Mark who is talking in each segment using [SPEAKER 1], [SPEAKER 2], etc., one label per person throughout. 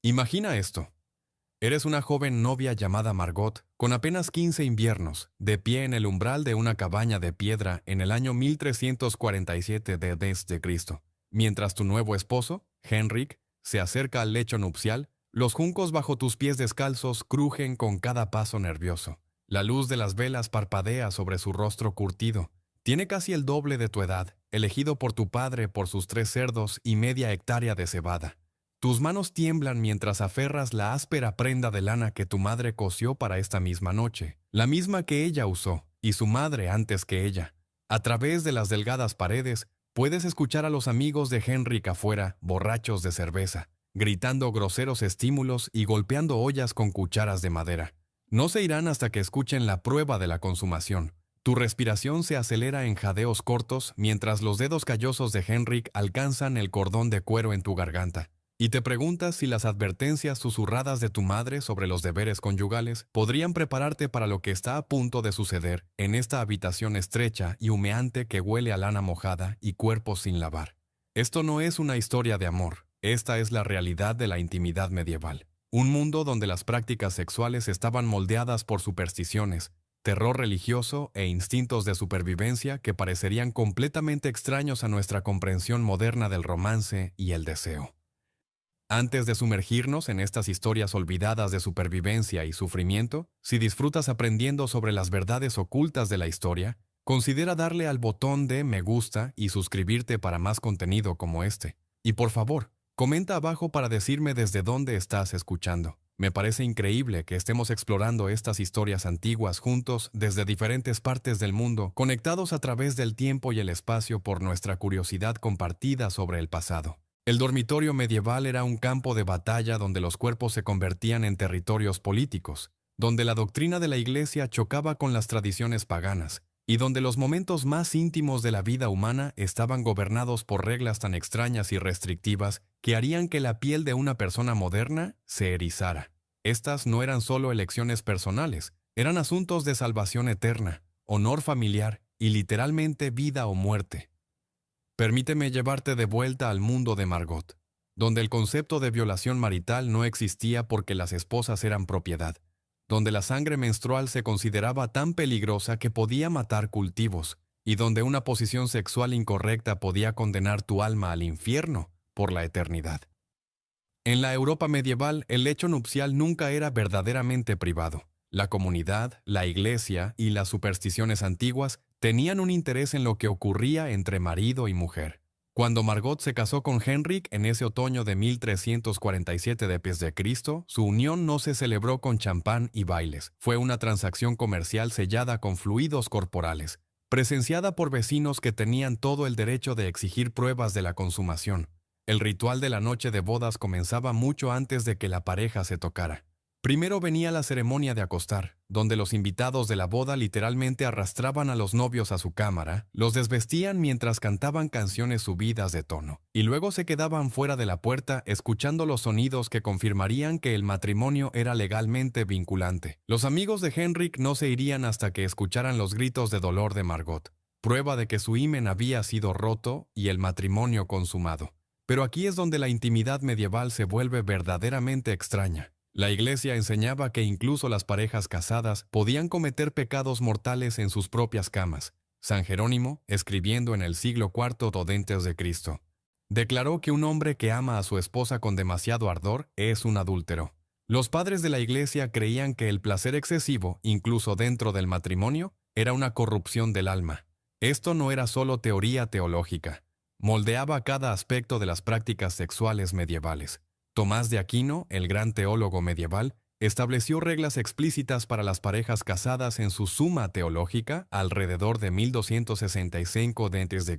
[SPEAKER 1] Imagina esto. Eres una joven novia llamada Margot, con apenas 15 inviernos, de pie en el umbral de una cabaña de piedra en el año 1347 de Cristo. Mientras tu nuevo esposo, Henrik, se acerca al lecho nupcial, los juncos bajo tus pies descalzos crujen con cada paso nervioso. La luz de las velas parpadea sobre su rostro curtido. Tiene casi el doble de tu edad, elegido por tu padre por sus 3 cerdos y media hectárea de cebada. Tus manos tiemblan mientras aferras la áspera prenda de lana que tu madre cosió para esta misma noche, la misma que ella usó, y su madre antes que ella. A través de las delgadas paredes, puedes escuchar a los amigos de Henrik afuera, borrachos de cerveza, gritando groseros estímulos y golpeando ollas con cucharas de madera. No se irán hasta que escuchen la prueba de la consumación. Tu respiración se acelera en jadeos cortos mientras los dedos callosos de Henrik alcanzan el cordón de cuero en tu garganta. Y te preguntas si las advertencias susurradas de tu madre sobre los deberes conyugales podrían prepararte para lo que está a punto de suceder en esta habitación estrecha y humeante que huele a lana mojada y cuerpos sin lavar. Esto no es una historia de amor, esta es la realidad de la intimidad medieval. Un mundo donde las prácticas sexuales estaban moldeadas por supersticiones, terror religioso e instintos de supervivencia que parecerían completamente extraños a nuestra comprensión moderna del romance y el deseo. Antes de sumergirnos en estas historias olvidadas de supervivencia y sufrimiento, si disfrutas aprendiendo sobre las verdades ocultas de la historia, considera darle al botón de me gusta y suscribirte para más contenido como este. Y por favor, comenta abajo para decirme desde dónde estás escuchando. Me parece increíble que estemos explorando estas historias antiguas juntos desde diferentes partes del mundo, conectados a través del tiempo y el espacio por nuestra curiosidad compartida sobre el pasado. El dormitorio medieval era un campo de batalla donde los cuerpos se convertían en territorios políticos, donde la doctrina de la Iglesia chocaba con las tradiciones paganas, y donde los momentos más íntimos de la vida humana estaban gobernados por reglas tan extrañas y restrictivas que harían que la piel de una persona moderna se erizara. Estas no eran solo elecciones personales, eran asuntos de salvación eterna, honor familiar y literalmente vida o muerte. Permíteme llevarte de vuelta al mundo de Margot, donde el concepto de violación marital no existía porque las esposas eran propiedad, donde la sangre menstrual se consideraba tan peligrosa que podía matar cultivos, y donde una posición sexual incorrecta podía condenar tu alma al infierno por la eternidad. En la Europa medieval, el lecho nupcial nunca era verdaderamente privado. La comunidad, la iglesia y las supersticiones antiguas tenían un interés en lo que ocurría entre marido y mujer. Cuando Margot se casó con Henrik en ese otoño de 1347 d.C., su unión no se celebró con champán y bailes. Fue una transacción comercial sellada con fluidos corporales, presenciada por vecinos que tenían todo el derecho de exigir pruebas de la consumación. El ritual de la noche de bodas comenzaba mucho antes de que la pareja se tocara. Primero venía la ceremonia de acostar, donde los invitados de la boda literalmente arrastraban a los novios a su cámara, los desvestían mientras cantaban canciones subidas de tono, y luego se quedaban fuera de la puerta escuchando los sonidos que confirmarían que el matrimonio era legalmente vinculante. Los amigos de Henrik no se irían hasta que escucharan los gritos de dolor de Margot, prueba de que su himen había sido roto y el matrimonio consumado. Pero aquí es donde la intimidad medieval se vuelve verdaderamente extraña. La Iglesia enseñaba que incluso las parejas casadas podían cometer pecados mortales en sus propias camas. San Jerónimo, escribiendo en el siglo IV d.C., declaró que un hombre que ama a su esposa con demasiado ardor es un adúltero. Los padres de la Iglesia creían que el placer excesivo, incluso dentro del matrimonio, era una corrupción del alma. Esto no era solo teoría teológica. Moldeaba cada aspecto de las prácticas sexuales medievales. Tomás de Aquino, el gran teólogo medieval, estableció reglas explícitas para las parejas casadas en su Suma Teológica alrededor de 1265 d.C.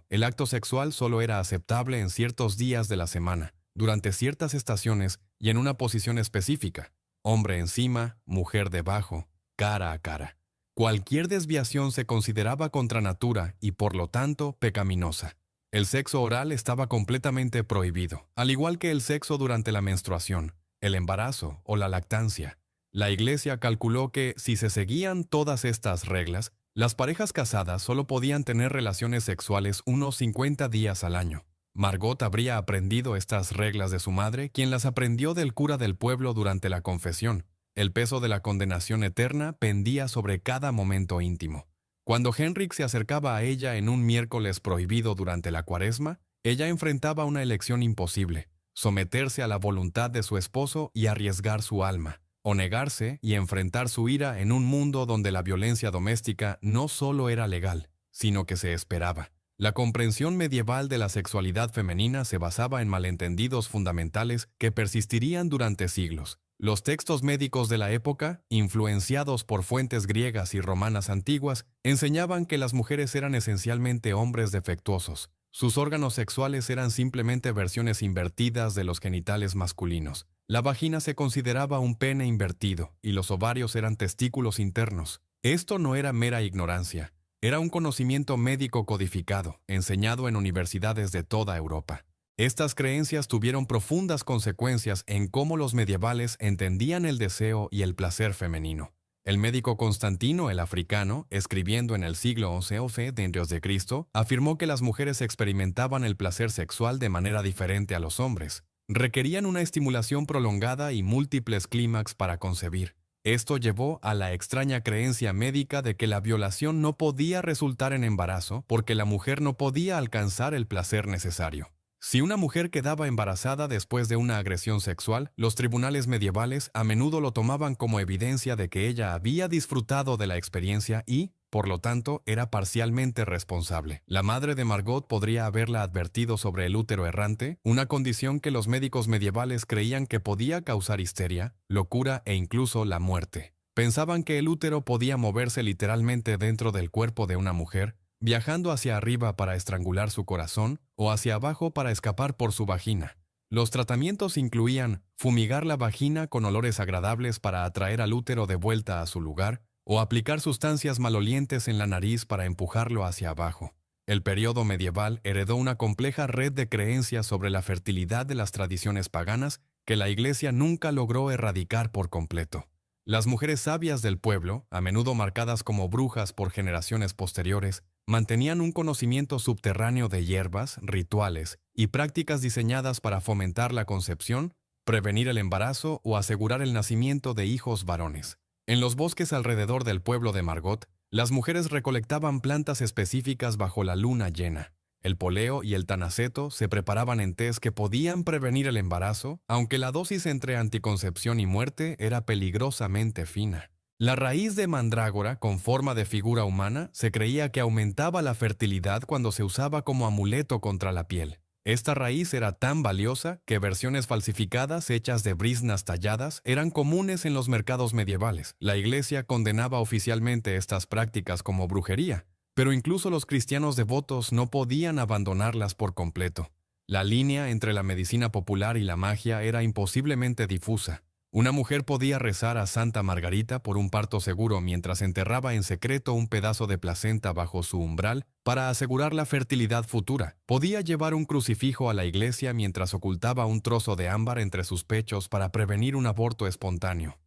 [SPEAKER 1] El acto sexual solo era aceptable en ciertos días de la semana, durante ciertas estaciones y en una posición específica: hombre encima, mujer debajo, cara a cara. Cualquier desviación se consideraba contra natura y por lo tanto pecaminosa. El sexo oral estaba completamente prohibido, al igual que el sexo durante la menstruación, el embarazo o la lactancia. La Iglesia calculó que, si se seguían todas estas reglas, las parejas casadas solo podían tener relaciones sexuales unos 50 días al año. Margot habría aprendido estas reglas de su madre, quien las aprendió del cura del pueblo durante la confesión. El peso de la condenación eterna pendía sobre cada momento íntimo. Cuando Henrik se acercaba a ella en un miércoles prohibido durante la Cuaresma, ella enfrentaba una elección imposible: someterse a la voluntad de su esposo y arriesgar su alma, o negarse y enfrentar su ira en un mundo donde la violencia doméstica no solo era legal, sino que se esperaba. La comprensión medieval de la sexualidad femenina se basaba en malentendidos fundamentales que persistirían durante siglos. Los textos médicos de la época, influenciados por fuentes griegas y romanas antiguas, enseñaban que las mujeres eran esencialmente hombres defectuosos. Sus órganos sexuales eran simplemente versiones invertidas de los genitales masculinos. La vagina se consideraba un pene invertido y los ovarios eran testículos internos. Esto no era mera ignorancia. Era un conocimiento médico codificado, enseñado en universidades de toda Europa. Estas creencias tuvieron profundas consecuencias en cómo los medievales entendían el deseo y el placer femenino. El médico Constantino el Africano, escribiendo en el siglo XI d.C., afirmó que las mujeres experimentaban el placer sexual de manera diferente a los hombres. Requerían una estimulación prolongada y múltiples clímax para concebir. Esto llevó a la extraña creencia médica de que la violación no podía resultar en embarazo porque la mujer no podía alcanzar el placer necesario. Si una mujer quedaba embarazada después de una agresión sexual, los tribunales medievales a menudo lo tomaban como evidencia de que ella había disfrutado de la experiencia y, por lo tanto, era parcialmente responsable. La madre de Margot podría haberla advertido sobre el útero errante, una condición que los médicos medievales creían que podía causar histeria, locura e incluso la muerte. Pensaban que el útero podía moverse literalmente dentro del cuerpo de una mujer, viajando hacia arriba para estrangular su corazón o hacia abajo para escapar por su vagina. Los tratamientos incluían fumigar la vagina con olores agradables para atraer al útero de vuelta a su lugar, o aplicar sustancias malolientes en la nariz para empujarlo hacia abajo. El periodo medieval heredó una compleja red de creencias sobre la fertilidad de las tradiciones paganas que la Iglesia nunca logró erradicar por completo. Las mujeres sabias del pueblo, a menudo marcadas como brujas por generaciones posteriores, mantenían un conocimiento subterráneo de hierbas, rituales y prácticas diseñadas para fomentar la concepción, prevenir el embarazo o asegurar el nacimiento de hijos varones. En los bosques alrededor del pueblo de Margot, las mujeres recolectaban plantas específicas bajo la luna llena. El poleo y el tanaceto se preparaban en tés que podían prevenir el embarazo, aunque la dosis entre anticoncepción y muerte era peligrosamente fina. La raíz de mandrágora, con forma de figura humana, se creía que aumentaba la fertilidad cuando se usaba como amuleto contra la piel. Esta raíz era tan valiosa que versiones falsificadas hechas de briznas talladas eran comunes en los mercados medievales. La Iglesia condenaba oficialmente estas prácticas como brujería, pero incluso los cristianos devotos no podían abandonarlas por completo. La línea entre la medicina popular y la magia era imposiblemente difusa. Una mujer podía rezar a Santa Margarita por un parto seguro mientras enterraba en secreto un pedazo de placenta bajo su umbral para asegurar la fertilidad futura. Podía llevar un crucifijo a la iglesia mientras ocultaba un trozo de ámbar entre sus pechos para prevenir un aborto espontáneo.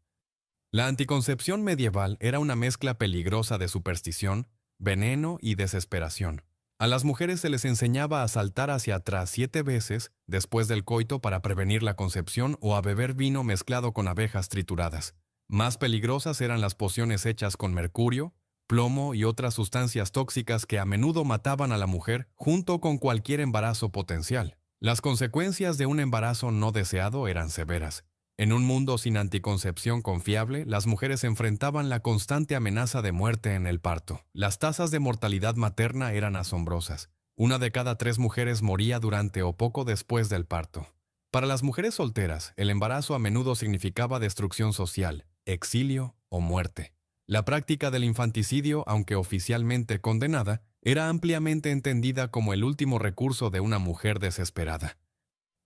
[SPEAKER 1] La anticoncepción medieval era una mezcla peligrosa de superstición, veneno y desesperación. A las mujeres se les enseñaba a saltar hacia atrás 7 veces después del coito para prevenir la concepción o a beber vino mezclado con abejas trituradas. Más peligrosas eran las pociones hechas con mercurio, plomo y otras sustancias tóxicas que a menudo mataban a la mujer junto con cualquier embarazo potencial. Las consecuencias de un embarazo no deseado eran severas. En un mundo sin anticoncepción confiable, las mujeres enfrentaban la constante amenaza de muerte en el parto. Las tasas de mortalidad materna eran asombrosas. 1 de cada 3 mujeres moría durante o poco después del parto. Para las mujeres solteras, el embarazo a menudo significaba destrucción social, exilio o muerte. La práctica del infanticidio, aunque oficialmente condenada, era ampliamente entendida como el último recurso de una mujer desesperada.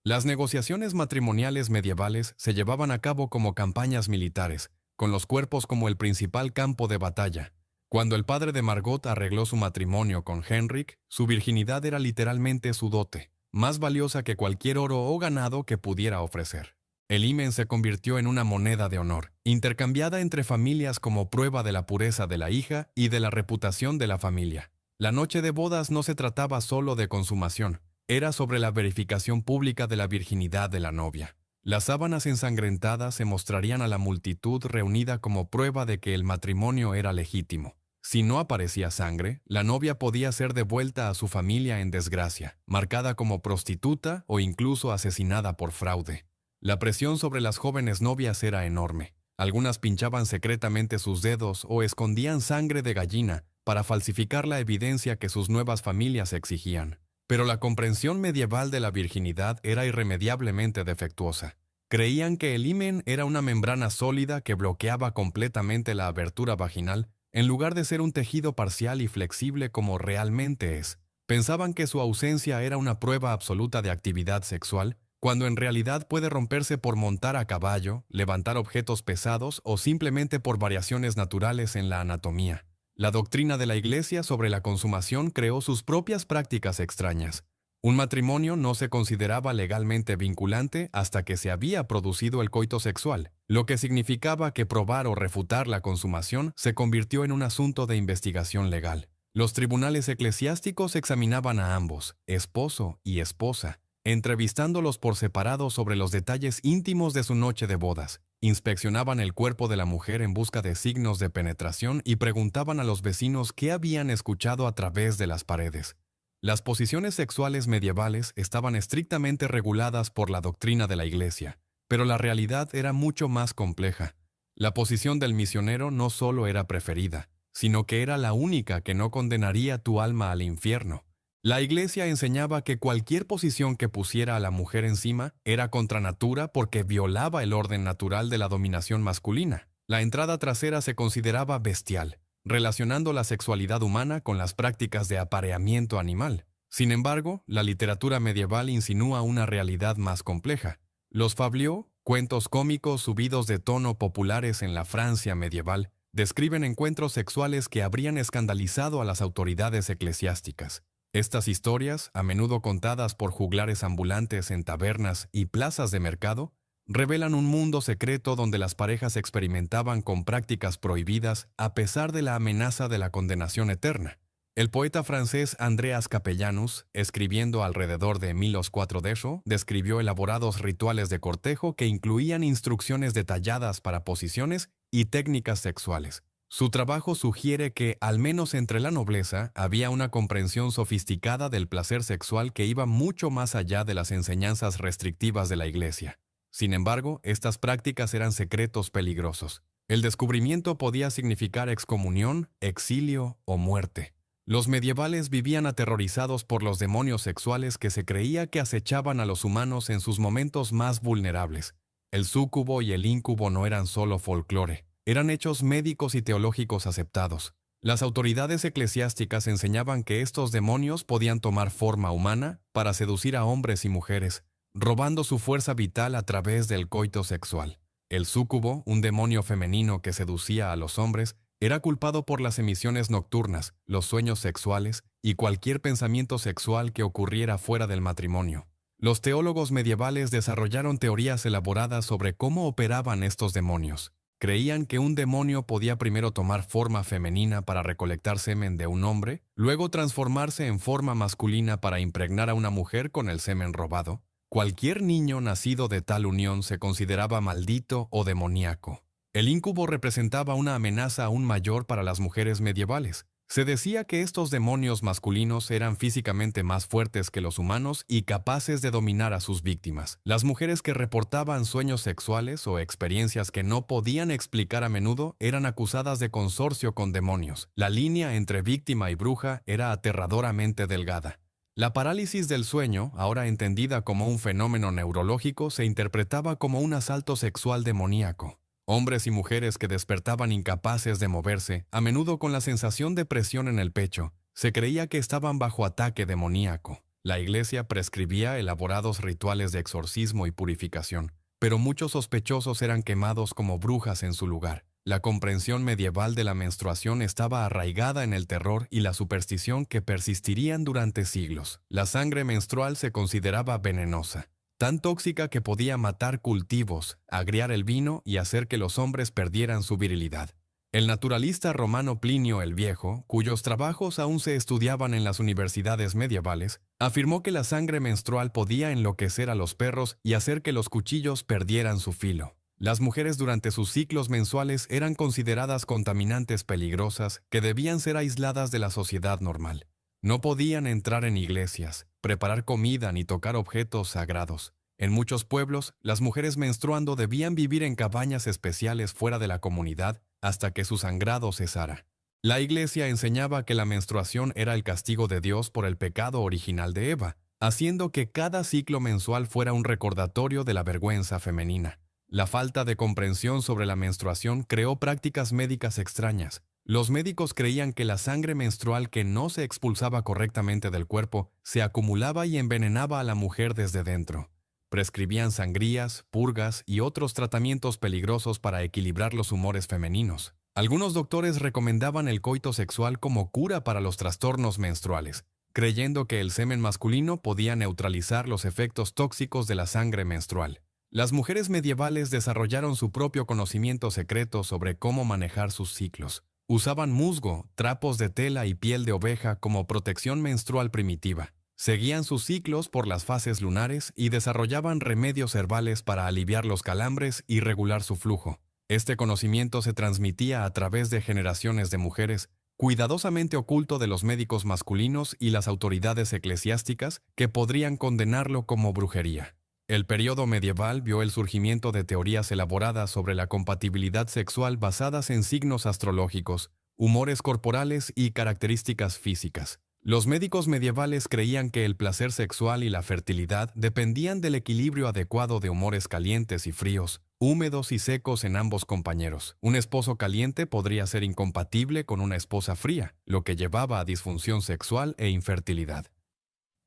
[SPEAKER 1] Las negociaciones matrimoniales medievales se llevaban a cabo como campañas militares, con los cuerpos como el principal campo de batalla. Cuando el padre de Margot arregló su matrimonio con Henrik, su virginidad era literalmente su dote, más valiosa que cualquier oro o ganado que pudiera ofrecer. El himen se convirtió en una moneda de honor, intercambiada entre familias como prueba de la pureza de la hija y de la reputación de la familia. La noche de bodas no se trataba solo de consumación. era sobre la verificación pública de la virginidad de la novia. Las sábanas ensangrentadas se mostrarían a la multitud reunida como prueba de que el matrimonio era legítimo. Si no aparecía sangre, la novia podía ser devuelta a su familia en desgracia, marcada como prostituta o incluso asesinada por fraude. La presión sobre las jóvenes novias era enorme. Algunas pinchaban secretamente sus dedos o escondían sangre de gallina para falsificar la evidencia que sus nuevas familias exigían. Pero la comprensión medieval de la virginidad era irremediablemente defectuosa. Creían que el himen era una membrana sólida que bloqueaba completamente la abertura vaginal, en lugar de ser un tejido parcial y flexible como realmente es. Pensaban que su ausencia era una prueba absoluta de actividad sexual, cuando en realidad puede romperse por montar a caballo, levantar objetos pesados o simplemente por variaciones naturales en la anatomía. La doctrina de la Iglesia sobre la consumación creó sus propias prácticas extrañas. Un matrimonio no se consideraba legalmente vinculante hasta que se había producido el coito sexual, lo que significaba que probar o refutar la consumación se convirtió en un asunto de investigación legal. Los tribunales eclesiásticos examinaban a ambos, esposo y esposa, entrevistándolos por separado sobre los detalles íntimos de su noche de bodas. Inspeccionaban el cuerpo de la mujer en busca de signos de penetración y preguntaban a los vecinos qué habían escuchado a través de las paredes. Las posiciones sexuales medievales estaban estrictamente reguladas por la doctrina de la Iglesia, pero la realidad era mucho más compleja. La posición del misionero no solo era preferida, sino que era la única que no condenaría tu alma al infierno. La Iglesia enseñaba que cualquier posición que pusiera a la mujer encima era contra natura porque violaba el orden natural de la dominación masculina. La entrada trasera se consideraba bestial, relacionando la sexualidad humana con las prácticas de apareamiento animal. Sin embargo, la literatura medieval insinúa una realidad más compleja. Los fabliaux, cuentos cómicos subidos de tono populares en la Francia medieval, describen encuentros sexuales que habrían escandalizado a las autoridades eclesiásticas. Estas historias, a menudo contadas por juglares ambulantes en tabernas y plazas de mercado, revelan un mundo secreto donde las parejas experimentaban con prácticas prohibidas a pesar de la amenaza de la condenación eterna. El poeta francés Andreas Capellanus, escribiendo alrededor de 1004 describió elaborados rituales de cortejo que incluían instrucciones detalladas para posiciones y técnicas sexuales. Su trabajo sugiere que, al menos entre la nobleza, había una comprensión sofisticada del placer sexual que iba mucho más allá de las enseñanzas restrictivas de la Iglesia. Sin embargo, estas prácticas eran secretos peligrosos. El descubrimiento podía significar excomunión, exilio o muerte. Los medievales vivían aterrorizados por los demonios sexuales que se creía que acechaban a los humanos en sus momentos más vulnerables. El súcubo y el íncubo no eran solo folclore. Eran hechos médicos y teológicos aceptados. Las autoridades eclesiásticas enseñaban que estos demonios podían tomar forma humana para seducir a hombres y mujeres, robando su fuerza vital a través del coito sexual. El súcubo, un demonio femenino que seducía a los hombres, era culpado por las emisiones nocturnas, los sueños sexuales y cualquier pensamiento sexual que ocurriera fuera del matrimonio. Los teólogos medievales desarrollaron teorías elaboradas sobre cómo operaban estos demonios. Creían que un demonio podía primero tomar forma femenina para recolectar semen de un hombre, luego transformarse en forma masculina para impregnar a una mujer con el semen robado. Cualquier niño nacido de tal unión se consideraba maldito o demoníaco. El íncubo representaba una amenaza aún mayor para las mujeres medievales. Se decía que estos demonios masculinos eran físicamente más fuertes que los humanos y capaces de dominar a sus víctimas. Las mujeres que reportaban sueños sexuales o experiencias que no podían explicar a menudo eran acusadas de consorcio con demonios. La línea entre víctima y bruja era aterradoramente delgada. La parálisis del sueño, ahora entendida como un fenómeno neurológico, se interpretaba como un asalto sexual demoníaco. Hombres y mujeres que despertaban incapaces de moverse, a menudo con la sensación de presión en el pecho, se creía que estaban bajo ataque demoníaco. La Iglesia prescribía elaborados rituales de exorcismo y purificación, pero muchos sospechosos eran quemados como brujas en su lugar. La comprensión medieval de la menstruación estaba arraigada en el terror y la superstición que persistirían durante siglos. La sangre menstrual se consideraba venenosa, tan tóxica que podía matar cultivos, agriar el vino y hacer que los hombres perdieran su virilidad. El naturalista romano Plinio el Viejo, cuyos trabajos aún se estudiaban en las universidades medievales, afirmó que la sangre menstrual podía enloquecer a los perros y hacer que los cuchillos perdieran su filo. Las mujeres durante sus ciclos mensuales eran consideradas contaminantes peligrosas que debían ser aisladas de la sociedad normal. No podían entrar en iglesias, preparar comida ni tocar objetos sagrados. En muchos pueblos, las mujeres menstruando debían vivir en cabañas especiales fuera de la comunidad hasta que su sangrado cesara. La Iglesia enseñaba que la menstruación era el castigo de Dios por el pecado original de Eva, haciendo que cada ciclo mensual fuera un recordatorio de la vergüenza femenina. La falta de comprensión sobre la menstruación creó prácticas médicas extrañas. Los médicos creían que la sangre menstrual que no se expulsaba correctamente del cuerpo se acumulaba y envenenaba a la mujer desde dentro. Prescribían sangrías, purgas y otros tratamientos peligrosos para equilibrar los humores femeninos. Algunos doctores recomendaban el coito sexual como cura para los trastornos menstruales, creyendo que el semen masculino podía neutralizar los efectos tóxicos de la sangre menstrual. Las mujeres medievales desarrollaron su propio conocimiento secreto sobre cómo manejar sus ciclos. Usaban musgo, trapos de tela y piel de oveja como protección menstrual primitiva. Seguían sus ciclos por las fases lunares y desarrollaban remedios herbales para aliviar los calambres y regular su flujo. Este conocimiento se transmitía a través de generaciones de mujeres, cuidadosamente oculto de los médicos masculinos y las autoridades eclesiásticas que podrían condenarlo como brujería. El periodo medieval vio el surgimiento de teorías elaboradas sobre la compatibilidad sexual basadas en signos astrológicos, humores corporales y características físicas. Los médicos medievales creían que el placer sexual y la fertilidad dependían del equilibrio adecuado de humores calientes y fríos, húmedos y secos en ambos compañeros. Un esposo caliente podría ser incompatible con una esposa fría, lo que llevaba a disfunción sexual e infertilidad.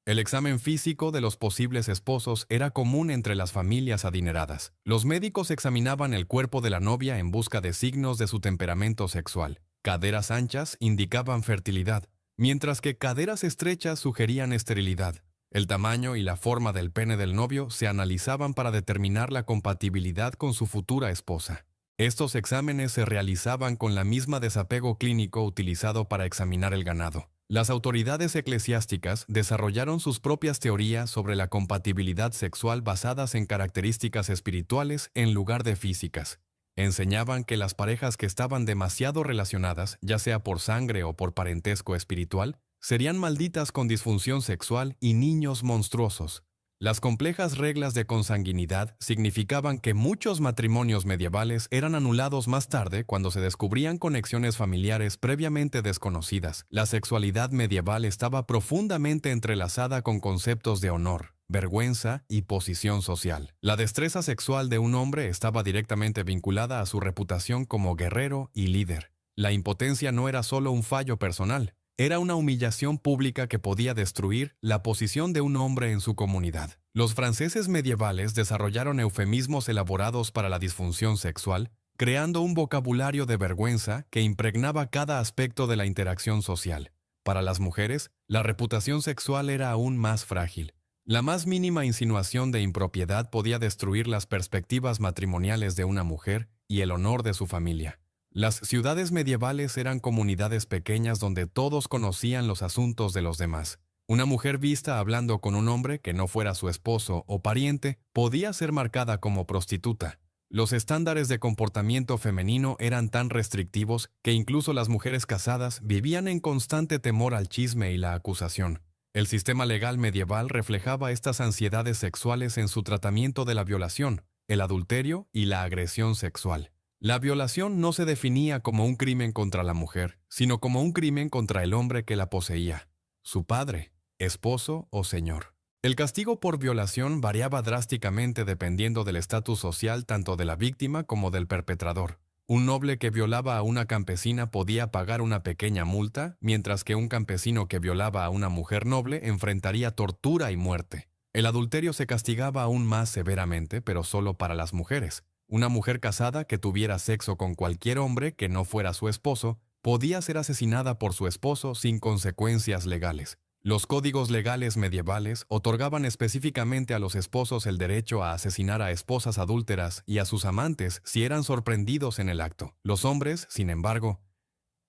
[SPEAKER 1] El examen físico de los posibles esposos era común entre las familias adineradas. Los médicos examinaban el cuerpo de la novia en busca de signos de su temperamento sexual. Caderas anchas indicaban fertilidad, mientras que caderas estrechas sugerían esterilidad. El tamaño y la forma del pene del novio se analizaban para determinar la compatibilidad con su futura esposa. Estos exámenes se realizaban con la misma desapego clínico utilizado para examinar el ganado. Las autoridades eclesiásticas desarrollaron sus propias teorías sobre la compatibilidad sexual basadas en características espirituales en lugar de físicas. Enseñaban que las parejas que estaban demasiado relacionadas, ya sea por sangre o por parentesco espiritual, serían malditas con disfunción sexual y niños monstruosos. Las complejas reglas de consanguinidad significaban que muchos matrimonios medievales eran anulados más tarde cuando se descubrían conexiones familiares previamente desconocidas. La sexualidad medieval estaba profundamente entrelazada con conceptos de honor, vergüenza y posición social. La destreza sexual de un hombre estaba directamente vinculada a su reputación como guerrero y líder. La impotencia no era solo un fallo personal, era una humillación pública que podía destruir la posición de un hombre en su comunidad. Los franceses medievales desarrollaron eufemismos elaborados para la disfunción sexual, creando un vocabulario de vergüenza que impregnaba cada aspecto de la interacción social. Para las mujeres, la reputación sexual era aún más frágil. La más mínima insinuación de impropiedad podía destruir las perspectivas matrimoniales de una mujer y el honor de su familia. Las ciudades medievales eran comunidades pequeñas donde todos conocían los asuntos de los demás. Una mujer vista hablando con un hombre que no fuera su esposo o pariente podía ser marcada como prostituta. Los estándares de comportamiento femenino eran tan restrictivos que incluso las mujeres casadas vivían en constante temor al chisme y la acusación. El sistema legal medieval reflejaba estas ansiedades sexuales en su tratamiento de la violación, el adulterio y la agresión sexual. La violación no se definía como un crimen contra la mujer, sino como un crimen contra el hombre que la poseía, su padre, esposo o señor. El castigo por violación variaba drásticamente dependiendo del estatus social tanto de la víctima como del perpetrador. Un noble que violaba a una campesina podía pagar una pequeña multa, mientras que un campesino que violaba a una mujer noble enfrentaría tortura y muerte. El adulterio se castigaba aún más severamente, pero solo para las mujeres. Una mujer casada que tuviera sexo con cualquier hombre que no fuera su esposo podía ser asesinada por su esposo sin consecuencias legales. Los códigos legales medievales otorgaban específicamente a los esposos el derecho a asesinar a esposas adúlteras y a sus amantes si eran sorprendidos en el acto. Los hombres, sin embargo,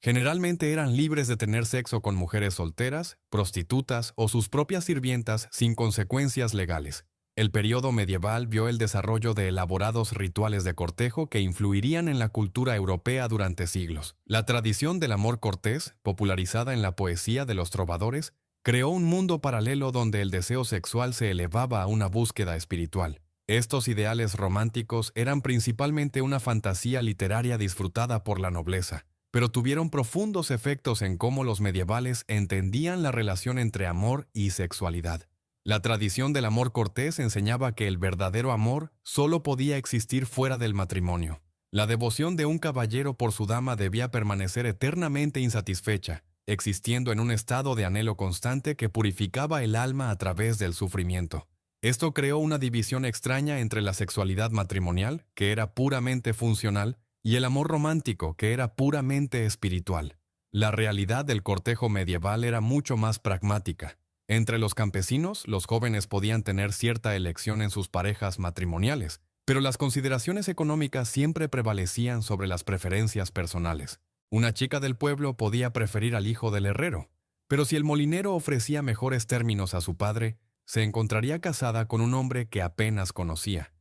[SPEAKER 1] generalmente eran libres de tener sexo con mujeres solteras, prostitutas o sus propias sirvientas sin consecuencias legales. El periodo medieval vio el desarrollo de elaborados rituales de cortejo que influirían en la cultura europea durante siglos. La tradición del amor cortés, popularizada en la poesía de los trovadores, creó un mundo paralelo donde el deseo sexual se elevaba a una búsqueda espiritual. Estos ideales románticos eran principalmente una fantasía literaria disfrutada por la nobleza, pero tuvieron profundos efectos en cómo los medievales entendían la relación entre amor y sexualidad. La tradición del amor cortés enseñaba que el verdadero amor solo podía existir fuera del matrimonio. La devoción de un caballero por su dama debía permanecer eternamente insatisfecha, existiendo en un estado de anhelo constante que purificaba el alma a través del sufrimiento. Esto creó una división extraña entre la sexualidad matrimonial, que era puramente funcional, y el amor romántico, que era puramente espiritual. La realidad del cortejo medieval era mucho más pragmática. Entre los campesinos, los jóvenes podían tener cierta elección en sus parejas matrimoniales, pero las consideraciones económicas siempre prevalecían sobre las preferencias personales. Una chica del pueblo podía preferir al hijo del herrero, pero si el molinero ofrecía mejores términos a su padre, se encontraría casada con un hombre que apenas conocía.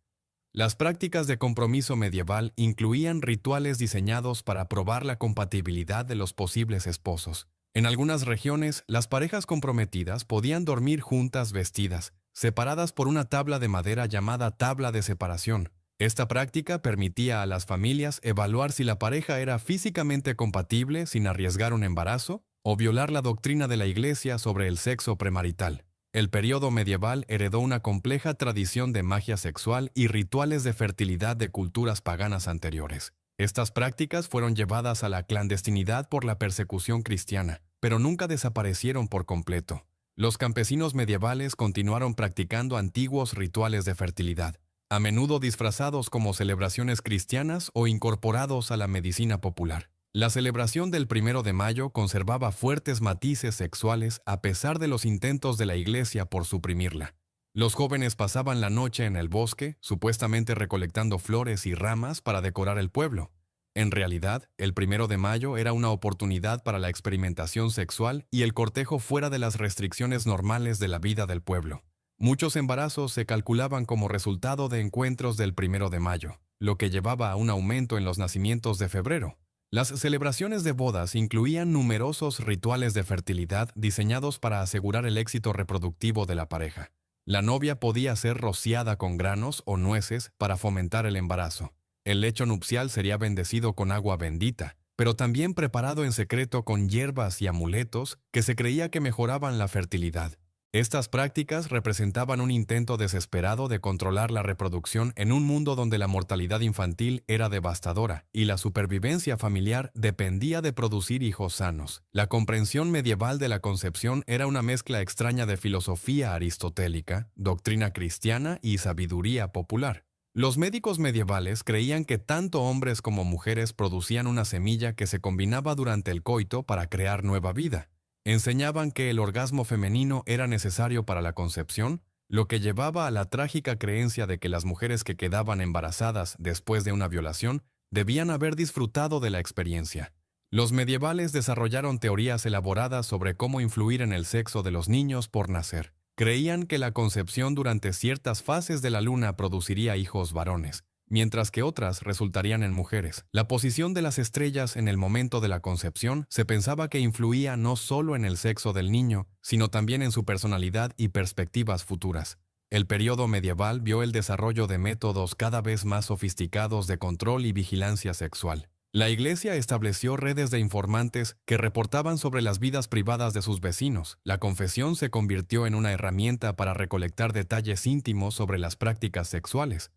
[SPEAKER 1] Las prácticas de compromiso medieval incluían rituales diseñados para probar la compatibilidad de los posibles esposos. En algunas regiones, las parejas comprometidas podían dormir juntas vestidas, separadas por una tabla de madera llamada tabla de separación. Esta práctica permitía a las familias evaluar si la pareja era físicamente compatible sin arriesgar un embarazo o violar la doctrina de la Iglesia sobre el sexo premarital. El periodo medieval heredó una compleja tradición de magia sexual y rituales de fertilidad de culturas paganas anteriores. Estas prácticas fueron llevadas a la clandestinidad por la persecución cristiana, pero nunca desaparecieron por completo. Los campesinos medievales continuaron practicando antiguos rituales de fertilidad, a menudo disfrazados como celebraciones cristianas o incorporados a la medicina popular. La celebración del 1 de mayo conservaba fuertes matices sexuales a pesar de los intentos de la Iglesia por suprimirla. Los jóvenes pasaban la noche en el bosque, supuestamente recolectando flores y ramas para decorar el pueblo. En realidad, el 1 de mayo era una oportunidad para la experimentación sexual y el cortejo fuera de las restricciones normales de la vida del pueblo. Muchos embarazos se calculaban como resultado de encuentros del 1 de mayo, lo que llevaba a un aumento en los nacimientos de febrero. Las celebraciones de bodas incluían numerosos rituales de fertilidad diseñados para asegurar el éxito reproductivo de la pareja. La novia podía ser rociada con granos o nueces para fomentar el embarazo. El lecho nupcial sería bendecido con agua bendita, pero también preparado en secreto con hierbas y amuletos que se creía que mejoraban la fertilidad. Estas prácticas representaban un intento desesperado de controlar la reproducción en un mundo donde la mortalidad infantil era devastadora y la supervivencia familiar dependía de producir hijos sanos. La comprensión medieval de la concepción era una mezcla extraña de filosofía aristotélica, doctrina cristiana y sabiduría popular. Los médicos medievales creían que tanto hombres como mujeres producían una semilla que se combinaba durante el coito para crear nueva vida. Enseñaban que el orgasmo femenino era necesario para la concepción, lo que llevaba a la trágica creencia de que las mujeres que quedaban embarazadas después de una violación debían haber disfrutado de la experiencia. Los medievales desarrollaron teorías elaboradas sobre cómo influir en el sexo de los niños por nacer. Creían que la concepción durante ciertas fases de la luna produciría hijos varones, mientras que otras resultarían en mujeres. La posición de las estrellas en el momento de la concepción se pensaba que influía no solo en el sexo del niño, sino también en su personalidad y perspectivas futuras. El periodo medieval vio el desarrollo de métodos cada vez más sofisticados de control y vigilancia sexual. La Iglesia estableció redes de informantes que reportaban sobre las vidas privadas de sus vecinos. La confesión se convirtió en una herramienta para recolectar detalles íntimos sobre las prácticas sexuales,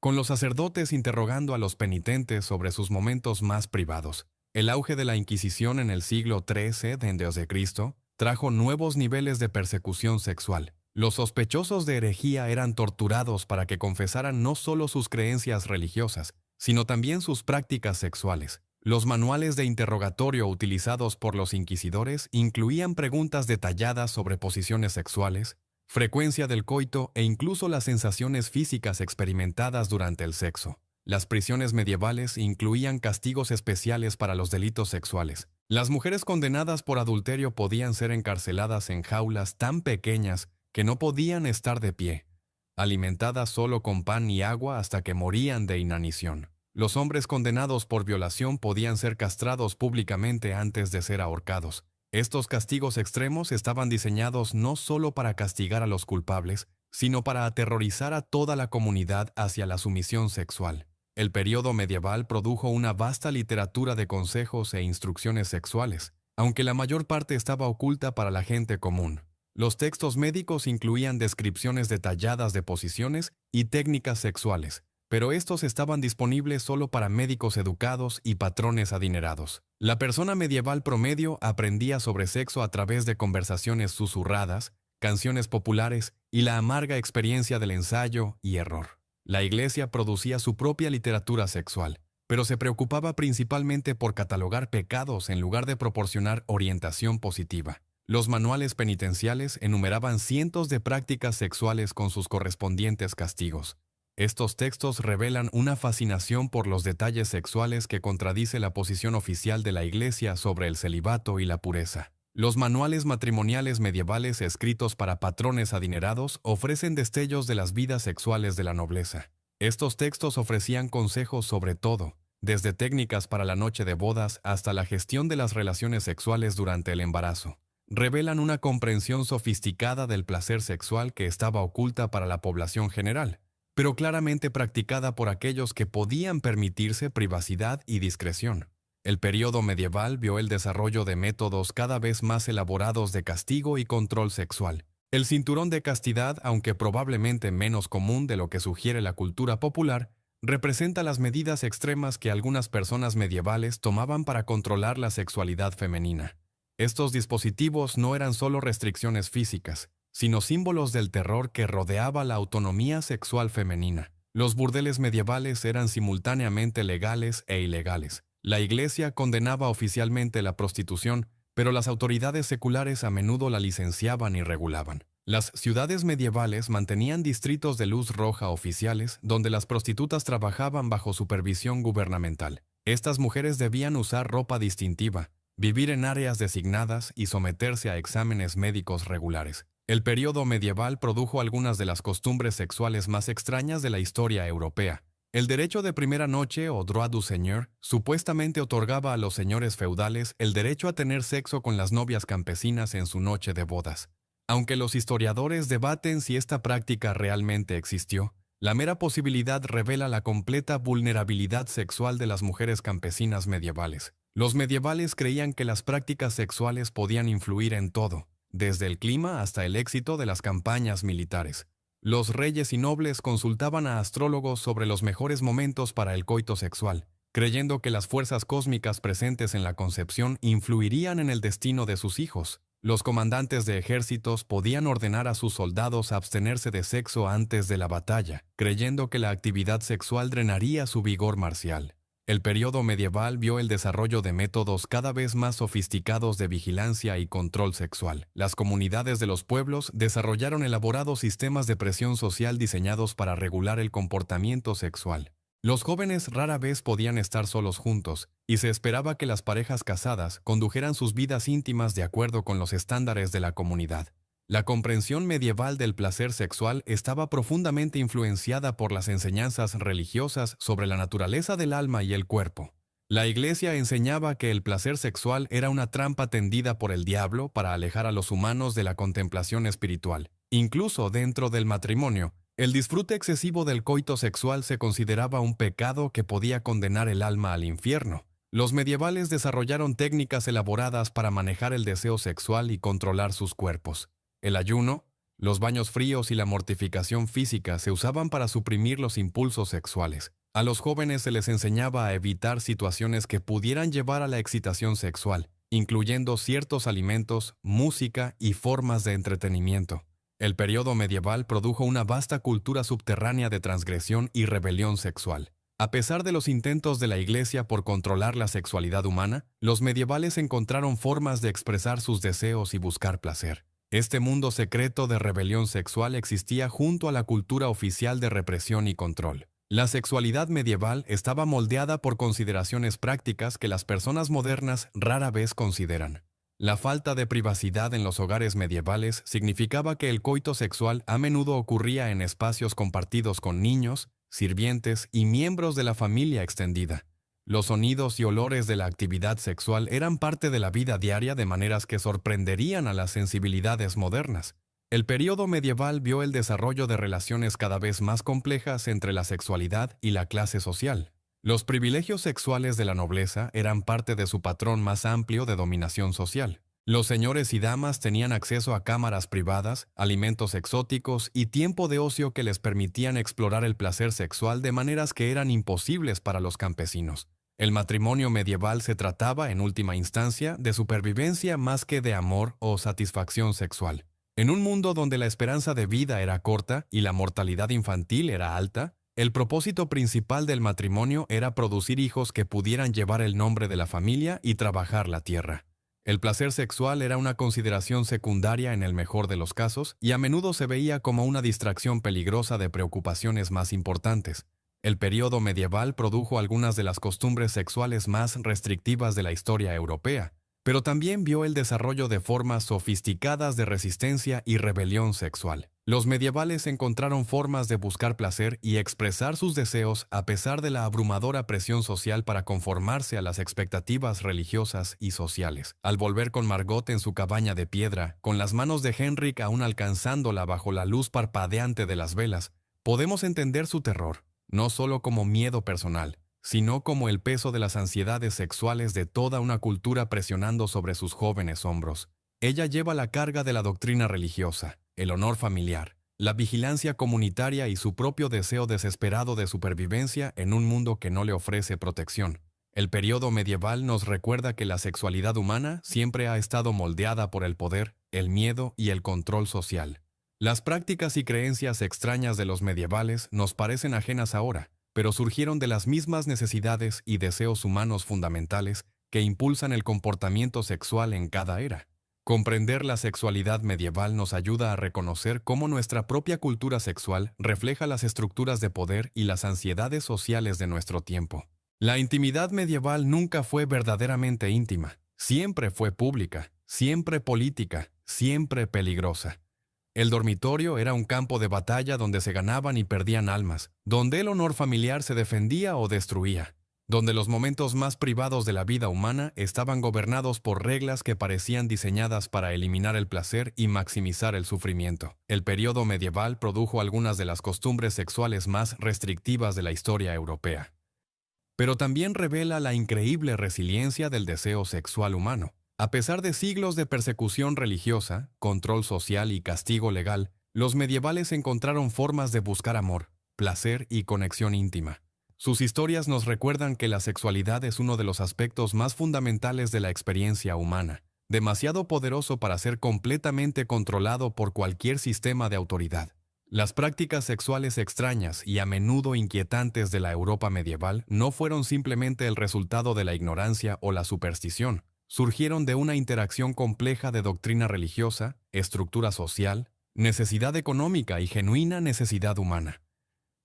[SPEAKER 1] con los sacerdotes interrogando a los penitentes sobre sus momentos más privados. El auge de la Inquisición en el siglo XIII d.C. trajo nuevos niveles de persecución sexual. Los sospechosos de herejía eran torturados para que confesaran no solo sus creencias religiosas, sino también sus prácticas sexuales. Los manuales de interrogatorio utilizados por los inquisidores incluían preguntas detalladas sobre posiciones sexuales, frecuencia del coito e incluso las sensaciones físicas experimentadas durante el sexo. Las prisiones medievales incluían castigos especiales para los delitos sexuales. Las mujeres condenadas por adulterio podían ser encarceladas en jaulas tan pequeñas que no podían estar de pie, alimentadas solo con pan y agua hasta que morían de inanición. Los hombres condenados por violación podían ser castrados públicamente antes de ser ahorcados. Estos castigos extremos estaban diseñados no solo para castigar a los culpables, sino para aterrorizar a toda la comunidad hacia la sumisión sexual. El período medieval produjo una vasta literatura de consejos e instrucciones sexuales, aunque la mayor parte estaba oculta para la gente común. Los textos médicos incluían descripciones detalladas de posiciones y técnicas sexuales, pero estos estaban disponibles solo para médicos educados y patrones adinerados. La persona medieval promedio aprendía sobre sexo a través de conversaciones susurradas, canciones populares y la amarga experiencia del ensayo y error. La Iglesia producía su propia literatura sexual, pero se preocupaba principalmente por catalogar pecados en lugar de proporcionar orientación positiva. Los manuales penitenciales enumeraban cientos de prácticas sexuales con sus correspondientes castigos. Estos textos revelan una fascinación por los detalles sexuales que contradice la posición oficial de la Iglesia sobre el celibato y la pureza. Los manuales matrimoniales medievales escritos para patrones adinerados ofrecen destellos de las vidas sexuales de la nobleza. Estos textos ofrecían consejos sobre todo, desde técnicas para la noche de bodas hasta la gestión de las relaciones sexuales durante el embarazo. Revelan una comprensión sofisticada del placer sexual que estaba oculta para la población general, pero claramente practicada por aquellos que podían permitirse privacidad y discreción. El período medieval vio el desarrollo de métodos cada vez más elaborados de castigo y control sexual. El cinturón de castidad, aunque probablemente menos común de lo que sugiere la cultura popular, representa las medidas extremas que algunas personas medievales tomaban para controlar la sexualidad femenina. Estos dispositivos no eran solo restricciones físicas, sino símbolos del terror que rodeaba la autonomía sexual femenina. Los burdeles medievales eran simultáneamente legales e ilegales. La Iglesia condenaba oficialmente la prostitución, pero las autoridades seculares a menudo la licenciaban y regulaban. Las ciudades medievales mantenían distritos de luz roja oficiales donde las prostitutas trabajaban bajo supervisión gubernamental. Estas mujeres debían usar ropa distintiva, vivir en áreas designadas y someterse a exámenes médicos regulares. El período medieval produjo algunas de las costumbres sexuales más extrañas de la historia europea. El derecho de primera noche o droit du seigneur supuestamente otorgaba a los señores feudales el derecho a tener sexo con las novias campesinas en su noche de bodas. Aunque los historiadores debaten si esta práctica realmente existió, la mera posibilidad revela la completa vulnerabilidad sexual de las mujeres campesinas medievales. Los medievales creían que las prácticas sexuales podían influir en todo, desde el clima hasta el éxito de las campañas militares. Los reyes y nobles consultaban a astrólogos sobre los mejores momentos para el coito sexual, creyendo que las fuerzas cósmicas presentes en la concepción influirían en el destino de sus hijos. Los comandantes de ejércitos podían ordenar a sus soldados a abstenerse de sexo antes de la batalla, creyendo que la actividad sexual drenaría su vigor marcial. El período medieval vio el desarrollo de métodos cada vez más sofisticados de vigilancia y control sexual. Las comunidades de los pueblos desarrollaron elaborados sistemas de presión social diseñados para regular el comportamiento sexual. Los jóvenes rara vez podían estar solos juntos, y se esperaba que las parejas casadas condujeran sus vidas íntimas de acuerdo con los estándares de la comunidad. La comprensión medieval del placer sexual estaba profundamente influenciada por las enseñanzas religiosas sobre la naturaleza del alma y el cuerpo. La Iglesia enseñaba que el placer sexual era una trampa tendida por el diablo para alejar a los humanos de la contemplación espiritual. Incluso dentro del matrimonio, el disfrute excesivo del coito sexual se consideraba un pecado que podía condenar el alma al infierno. Los medievales desarrollaron técnicas elaboradas para manejar el deseo sexual y controlar sus cuerpos. El ayuno, los baños fríos y la mortificación física se usaban para suprimir los impulsos sexuales. A los jóvenes se les enseñaba a evitar situaciones que pudieran llevar a la excitación sexual, incluyendo ciertos alimentos, música y formas de entretenimiento. El período medieval produjo una vasta cultura subterránea de transgresión y rebelión sexual. A pesar de los intentos de la Iglesia por controlar la sexualidad humana, los medievales encontraron formas de expresar sus deseos y buscar placer. Este mundo secreto de rebelión sexual existía junto a la cultura oficial de represión y control. La sexualidad medieval estaba moldeada por consideraciones prácticas que las personas modernas rara vez consideran. La falta de privacidad en los hogares medievales significaba que el coito sexual a menudo ocurría en espacios compartidos con niños, sirvientes y miembros de la familia extendida. Los sonidos y olores de la actividad sexual eran parte de la vida diaria de maneras que sorprenderían a las sensibilidades modernas. El período medieval vio el desarrollo de relaciones cada vez más complejas entre la sexualidad y la clase social. Los privilegios sexuales de la nobleza eran parte de su patrón más amplio de dominación social. Los señores y damas tenían acceso a cámaras privadas, alimentos exóticos y tiempo de ocio que les permitían explorar el placer sexual de maneras que eran imposibles para los campesinos. El matrimonio medieval se trataba, en última instancia, de supervivencia más que de amor o satisfacción sexual. En un mundo donde la esperanza de vida era corta y la mortalidad infantil era alta, el propósito principal del matrimonio era producir hijos que pudieran llevar el nombre de la familia y trabajar la tierra. El placer sexual era una consideración secundaria en el mejor de los casos y a menudo se veía como una distracción peligrosa de preocupaciones más importantes. El período medieval produjo algunas de las costumbres sexuales más restrictivas de la historia europea, pero también vio el desarrollo de formas sofisticadas de resistencia y rebelión sexual. Los medievales encontraron formas de buscar placer y expresar sus deseos a pesar de la abrumadora presión social para conformarse a las expectativas religiosas y sociales. Al volver con Margot en su cabaña de piedra, con las manos de Henrik aún alcanzándola bajo la luz parpadeante de las velas, podemos entender su terror, no solo como miedo personal, sino como el peso de las ansiedades sexuales de toda una cultura presionando sobre sus jóvenes hombros. Ella lleva la carga de la doctrina religiosa, el honor familiar, la vigilancia comunitaria y su propio deseo desesperado de supervivencia en un mundo que no le ofrece protección. El período medieval nos recuerda que la sexualidad humana siempre ha estado moldeada por el poder, el miedo y el control social. Las prácticas y creencias extrañas de los medievales nos parecen ajenas ahora, pero surgieron de las mismas necesidades y deseos humanos fundamentales que impulsan el comportamiento sexual en cada era. Comprender la sexualidad medieval nos ayuda a reconocer cómo nuestra propia cultura sexual refleja las estructuras de poder y las ansiedades sociales de nuestro tiempo. La intimidad medieval nunca fue verdaderamente íntima, siempre fue pública, siempre política, siempre peligrosa. El dormitorio era un campo de batalla donde se ganaban y perdían almas, donde el honor familiar se defendía o destruía, donde los momentos más privados de la vida humana estaban gobernados por reglas que parecían diseñadas para eliminar el placer y maximizar el sufrimiento. El período medieval produjo algunas de las costumbres sexuales más restrictivas de la historia europea. Pero también revela la increíble resiliencia del deseo sexual humano. A pesar de siglos de persecución religiosa, control social y castigo legal, los medievales encontraron formas de buscar amor, placer y conexión íntima. Sus historias nos recuerdan que la sexualidad es uno de los aspectos más fundamentales de la experiencia humana, demasiado poderoso para ser completamente controlado por cualquier sistema de autoridad. Las prácticas sexuales extrañas y a menudo inquietantes de la Europa medieval no fueron simplemente el resultado de la ignorancia o la superstición. Surgieron de una interacción compleja de doctrina religiosa, estructura social, necesidad económica y genuina necesidad humana.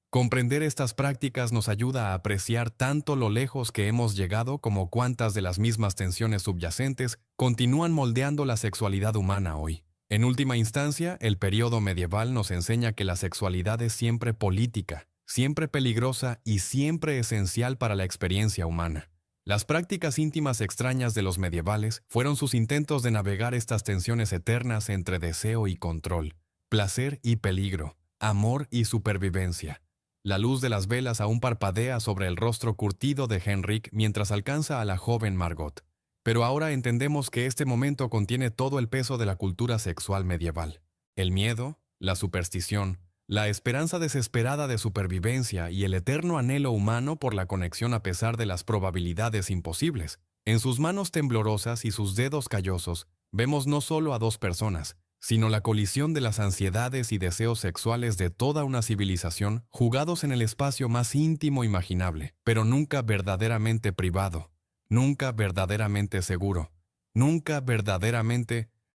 [SPEAKER 1] Comprender estas prácticas nos ayuda a apreciar tanto lo lejos que hemos llegado como cuántas de las mismas tensiones subyacentes continúan moldeando la sexualidad humana hoy. En última instancia, el período medieval nos enseña que la sexualidad es siempre política, siempre peligrosa y siempre esencial para la experiencia humana. Las prácticas íntimas extrañas de los medievales fueron sus intentos de navegar estas tensiones eternas entre deseo y control, placer y peligro, amor y supervivencia. La luz de las velas aún parpadea sobre el rostro curtido de Henrik mientras alcanza a la joven Margot. Pero ahora entendemos que este momento contiene todo el peso de la cultura sexual medieval. El miedo, la superstición, la esperanza desesperada de supervivencia y el eterno anhelo humano por la conexión a pesar de las probabilidades imposibles. En sus manos temblorosas y sus dedos callosos, vemos no solo a dos personas, sino la colisión de las ansiedades y deseos sexuales de toda una civilización jugados en el espacio más íntimo imaginable, pero nunca verdaderamente privado, nunca verdaderamente seguro, nunca verdaderamente